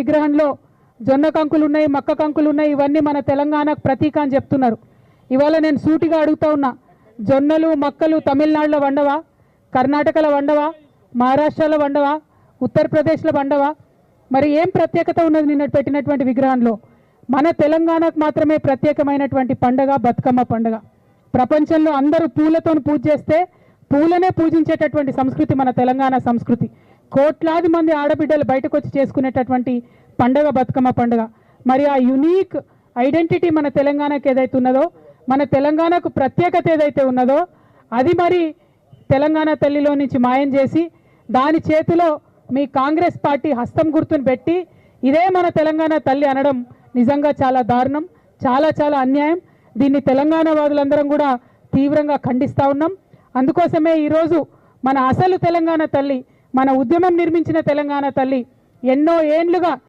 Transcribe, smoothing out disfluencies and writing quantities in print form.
విగ్రహంలో జొన్న కంకులు ఉన్నాయి, మక్క కంకులు ఉన్నాయి, ఇవన్నీ మన తెలంగాణకు ప్రతీక అని చెప్తున్నారు. ఇవాళ నేను సూటిగా అడుగుతా ఉన్నా, జొన్నలు మక్కలు తమిళనాడులో వండవా, కర్ణాటకలో వండవా, మహారాష్ట్రలో వండవా, ఉత్తరప్రదేశ్లో వండవా? మరి ఏం ప్రత్యేకత ఉన్నది నిన్న పెట్టినటువంటి విగ్రహంలో? మన తెలంగాణకు మాత్రమే ప్రత్యేకమైనటువంటి పండగ బతుకమ్మ పండగ. ప్రపంచంలో అందరూ పూలతో పూజ చేస్తే పూలనే పూజించేటటువంటి సంస్కృతి మన తెలంగాణ సంస్కృతి. కోట్లాది మంది ఆడబిడ్డలు బయటకు వచ్చి చేసుకునేటటువంటి పండగ బతుకమ్మ పండుగ. మరి ఆ యునీక్ ఐడెంటిటీ మన తెలంగాణకు ఏదైతే ఉన్నదో, మన తెలంగాణకు ప్రత్యేకత ఏదైతే ఉన్నదో, అది మరి తెలంగాణ తల్లిలో నుంచి మాయం చేసి దాని చేతిలో మీ కాంగ్రెస్ పార్టీ హస్తం గుర్తును పెట్టి ఇదే మన తెలంగాణ తల్లి అనడం నిజంగా చాలా దారుణం, చాలా చాలా అన్యాయం. దీన్ని తెలంగాణ వాదులందరం కూడా తీవ్రంగా ఖండిస్తూ ఉన్నాం. అందుకోసమే ఈరోజు మన అసలు తెలంగాణ తల్లి, మన ఉద్యమం నిర్మించిన తెలంగాణ తల్లి ఎన్నో ఏండ్లుగా